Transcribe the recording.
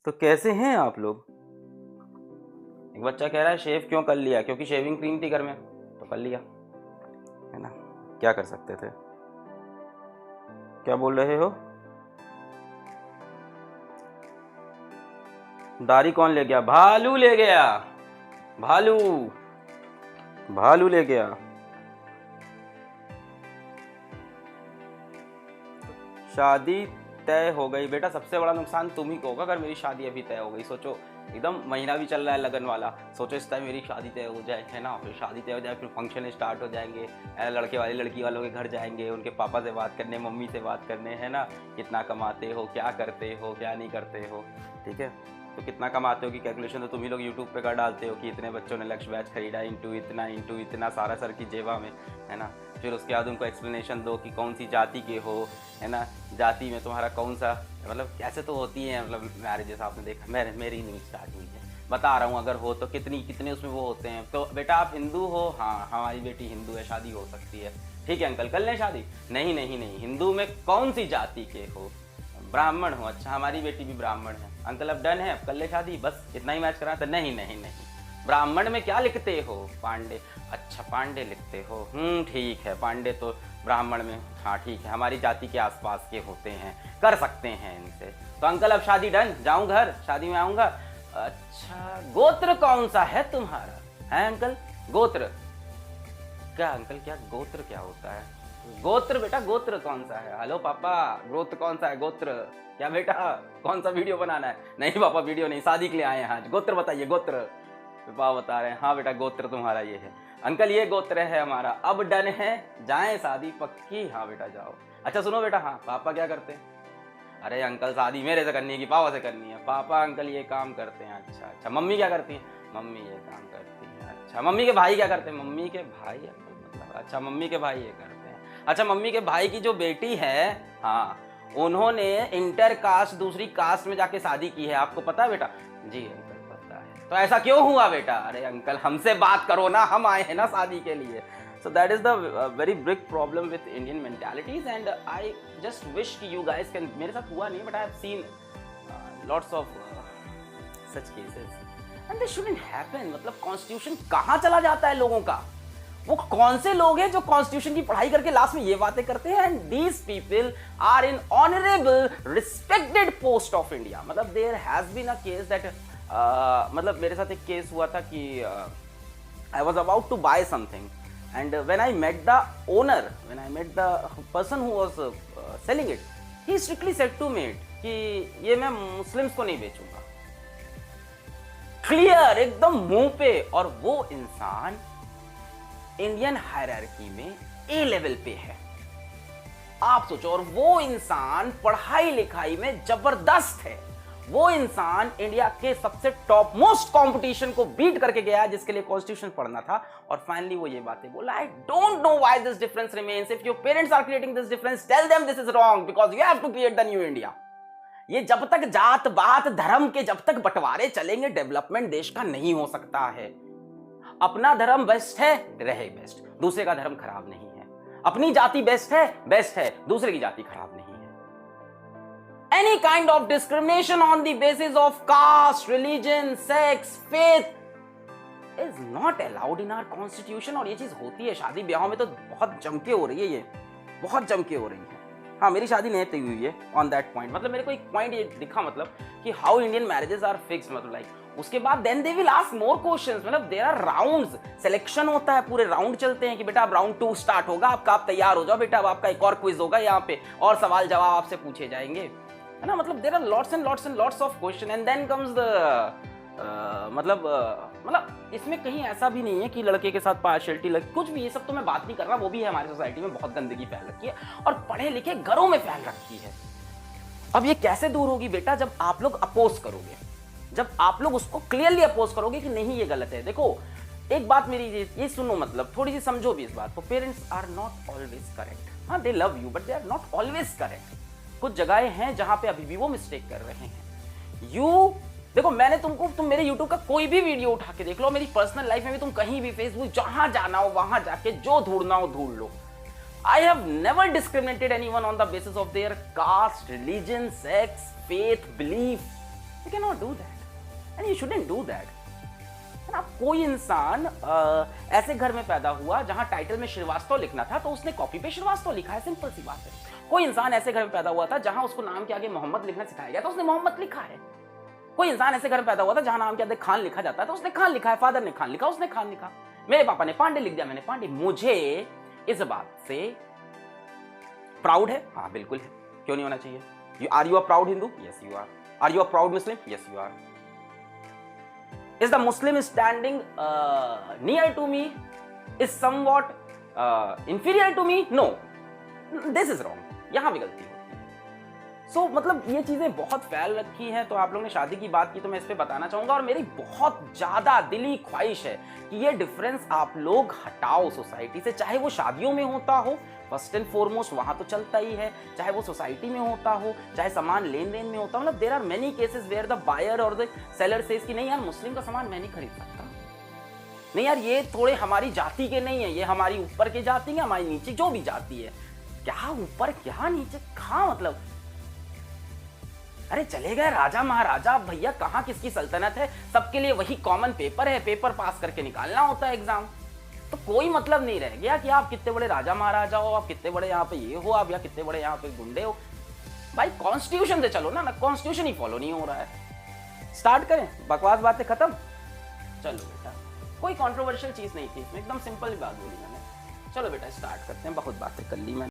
तो कैसे हैं आप लोग? एक बच्चा कह रहा है शेव क्यों कर लिया? क्योंकि शेविंग क्रीम थी घर में तो कर लिया, है ना। क्या कर सकते थे? क्या बोल रहे हो? दाढ़ी कौन ले गया? भालू ले गया। भालू भालू ले गया। शादी तय हो गई बेटा, सबसे बड़ा नुकसान तुम ही को होगा अगर मेरी शादी अभी तय हो गई। सोचो, एकदम महीना भी चल रहा है लगन वाला, सोचो इस टाइम मेरी शादी तय हो जाए, है ना। फिर शादी तय हो जाए, फिर फंक्शन स्टार्ट हो जाएंगे, लड़के वाले लड़की वालों के घर जाएंगे, उनके पापा से बात करने, मम्मी से बात करने, है ना। कितना कमाते हो, क्या करते हो, क्या नहीं करते हो, ठीक है। तो कितना कमाते हो कि कैलकुलेशन तो तुम ही लोग यूट्यूब पे कर डालते हो कि इतने बच्चों ने लक्ष्य बैच खरीदा इंटू इतना सारा सर की जेबा में, है ना। फिर उसके बाद उनको एक्सप्लेनेशन दो कि कौन सी जाति के हो, है ना, जाति में तुम्हारा कौन सा, मतलब कैसे तो होती है, मतलब मैरिजेस आपने देखा, मेरी नहीं स्टार्ट हुई है, बता रहा हूँ। अगर हो तो कितने उसमें वो होते हैं। तो बेटा आप हिंदू हो? हाँ, हमारी बेटी हिंदू है, शादी हो सकती है। ठीक है अंकल, कर लें शादी? नहीं नहीं नहीं, हिंदू में कौन सी जाति के हो? ब्राह्मण हो? अच्छा, हमारी बेटी भी ब्राह्मण है। अंकल अब डन है, अब कर ले शादी, बस इतना ही मैच करा था? नहीं नहीं नहीं, ब्राह्मण में क्या लिखते हो? पांडे। अच्छा पांडे लिखते हो, ठीक है, पांडे तो ब्राह्मण में, हाँ ठीक है, हमारी जाति के आसपास के होते हैं, कर सकते हैं इनसे। तो अंकल अब शादी डन, जाऊं घर, शादी में आऊंगा। अच्छा गोत्र कौन सा है तुम्हारा? है अंकल गोत्र? क्या अंकल, क्या गोत्र क्या होता है? गोत्र बेटा, गोत्र कौन सा है? हेलो पापा, गोत्र कौन सा है? गोत्र क्या बेटा, कौन सा वीडियो बनाना है? नहीं पापा वीडियो नहीं, शादी के लिए आए हैं आज। गोत्र बताइए, गोत्र। पापा बता रहे हैं हाँ बेटा गोत्र तुम्हारा ये है। अंकल ये गोत्र है हमारा, अब डन है, जाएं शादी पक्की? हाँ बेटा जाओ। अच्छा सुनो बेटा, हाँ पापा क्या करते हैं? अरे अंकल शादी मेरे से करनी है कि पापा से करनी है? पापा अंकल ये काम करते हैं। अच्छा अच्छा, मम्मी क्या करती है? मम्मी ये काम करती है। अच्छा मम्मी के भाई क्या करते हैं? मम्मी के भाई अंकल मतलब, अच्छा मम्मी के भाई ये करते हैं। अच्छा मम्मी के भाई की जो बेटी है, हाँ, उन्होंने इंटर कास्ट दूसरी कास्ट में जाके शादी की है, आपको पता है बेटा? जी अंकल पता है। तो ऐसा क्यों हुआ बेटा? अरे अंकल हमसे बात करो ना, हम आए हैं ना शादी के लिए। So that is the very big problem with Indian mentalities, and I just wish कि you guys can, मेरे साथ हुआ नहीं but I have seen lots of such cases and they shouldn't happen। मतलब कॉन्स्टिट्यूशन कहाँ चला जाता है लोगों का? वो कौन से लोग हैं जो कॉन्स्टिट्यूशन की पढ़ाई करके लास्ट में ये बातें करते हैं? And these people are in honourable respected post of India. मतलब there has been a case that, मतलब मेरे साथ एक केस हुआ था कि I was about to buy something, and when I met the owner, when I met the person who was selling it, he strictly said to me कि ये मैं मुस्लिम्स को नहीं बेचूंगा। क्लियर एकदम मुंह पे। और वो इंसान इंडियन हायरार्की में ए लेवल पे है, आप सोचो। और वो इंसान पढ़ाई लिखाई में जबरदस्त है। वो इंसान इंडिया के सबसे टॉप मोस्ट कंपटीशन को बीट करके गया जिसके लिए कॉन्स्टिट्यूशन पढ़ना था। और फाइनली वो ये बातें बोला, I don't know why this difference remains. If your parents are creating this difference, tell them this is wrong because you have to create the new India. ये जब तक जात बात धर्म के जब तक बंटवारे चलेंगे, डेवलपमेंट देश का नहीं हो सकता है। अपना धर्म बेस्ट है, रहे बेस्ट, दूसरे का धर्म खराब नहीं है। अपनी जाति बेस्ट है, दूसरे की जाति खराब नहीं है। Any kind of discrimination on the basis of caste, religion, sex, faith is not allowed in our constitution। और ये चीज होती है शादी ब्याहों में तो बहुत जम के हो रही है, ये बहुत जम के हो रही है। हाँ मेरी शादी नहीं तय हुई है ऑन दैट पॉइंट। मतलब मेरे को एक पॉइंट ये दिखा, मतलब कि how Indian marriages are fixed, मतलब लाइक उसके बाद then they will ask more questions. मतलब देयर आर राउंड्स, सिलेक्शन होता है, पूरे राउंड चलते हैं कि बेटा अब राउंड 2 स्टार्ट होगा आपका, आप तैयार हो जाओ बेटा, अब आपका एक और क्विज होगा यहाँ पे और सवाल जवाब आपसे पूछे जाएंगे, है ना। मतलब there are lots and lots of question and then comes the मतलब इसमें कहीं ऐसा भी नहीं है कि लड़के के साथ पार्शियलिटी लग, कुछ भी, ये सब तो मैं बात नहीं कर रहा। वो भी है, हमारी सोसाइटी में बहुत गंदगी फैल रखी है और पढ़े लिखे घरों में फैल रखी है। अब ये कैसे दूर होगी बेटा? जब आप लोग अपोज करोगे, जब आप लोग उसको क्लियरली अपोज करोगे कि नहीं ये गलत है। देखो एक बात मेरी ये सुनो, मतलब थोड़ी सी समझो भी इस बात को। Parents are not always correct. हाँ they love you but they are not always correct. कुछ जगहें हैं जहां पे अभी भी वो मिस्टेक कर रहे हैं। देखो मैंने तुम मेरे YouTube का कोई भी वीडियो उठा के देख लो, मेरी पर्सनल लाइफ में भी, तुम कहीं भी फेसबुक जहां जाना हो वहां जाके जो ढूंढना हो ढूंढ लो। I have never discriminated anyone on the basis of their caste, religion, sex, faith, belief। You cannot do that and you shouldn't do that. ना कोई इंसान ऐसे घर में पैदा हुआ जहां टाइटल में श्रीवास्तव लिखना था तो उसने कॉपी पे श्रीवास्तव लिखा है, सिंपल सी बात है। कोई इंसान ऐसे घर में पैदा हुआ था जहां उसको नाम के आगे मोहम्मद लिखना सिखाया गया तो उसने मोहम्मद लिखा है। कोई इंसान ऐसे घर में पैदा हुआ था जहां नाम के आगे खान लिखा जाता है तो उसने खान लिखा है। फादर ने खान लिखा, उसने खान लिखा। मेरे पापा ने पांडे लिख दिया, मैंने पांडे। मुझे इस बात से प्राउड है, हाँ बिल्कुल है, क्यों नहीं होना चाहिए। Are you a proud Hindu? Yes you are. Are you a proud Muslim? Yes you are. Is the Muslim standing near to me is somewhat inferior to me? No, this is wrong. यहाँ भी गलती होती है। So मतलब ये चीजें बहुत फैल रखी हैं। तो आप लोगों ने शादी की बात की तो मैं इस पे बताना चाहूंगा, और मेरी बहुत ज्यादा दिली ख्वाहिश है कि ये डिफरेंस आप लोग हटाओ सोसाइटी से। चाहे वो शादियों में होता हो, फर्स्ट एंड फॉरमोस्ट वहां तो चलता ही है, चाहे वो सोसाइटी में होता हो, चाहे सामान लेन देन में होता हो। मतलब there are many cases where the buyer और द सेलर सेज कि नहीं यार मुस्लिम का सामान मैं नहीं खरीद सकता, नहीं यार ये थोड़े हमारी जाति के नहीं है, ये हमारी ऊपर की जाति है, हमारी नीचे जो भी जाति है। क्या ऊपर क्या नीचे कहाँ, मतलब अरे चले गए राजा महाराजा, भैया कहाँ किसकी सल्तनत है, सबके लिए वही कॉमन पेपर है, पेपर पास करके निकालना होता है एग्जाम। तो कोई मतलब नहीं रह गया कि आप कितने बड़े राजा महाराजा हो, आप कितने बड़े यहाँ पे ये हो, आप या कितने बड़े यहाँ पे गुंडे हो। भाई कॉन्स्टिट्यूशन से चलो ना, कॉन्स्टिट्यूशन ही फॉलो नहीं हो रहा है। स्टार्ट करें, बकवास बातें खत्म। चलो बेटा, कोई कंट्रोवर्शियल चीज नहीं थी इसमें, एकदम सिंपल बात बोली मैंने। चलो बेटा स्टार्ट करते हैं, बहुत बातें कर ली मैंने।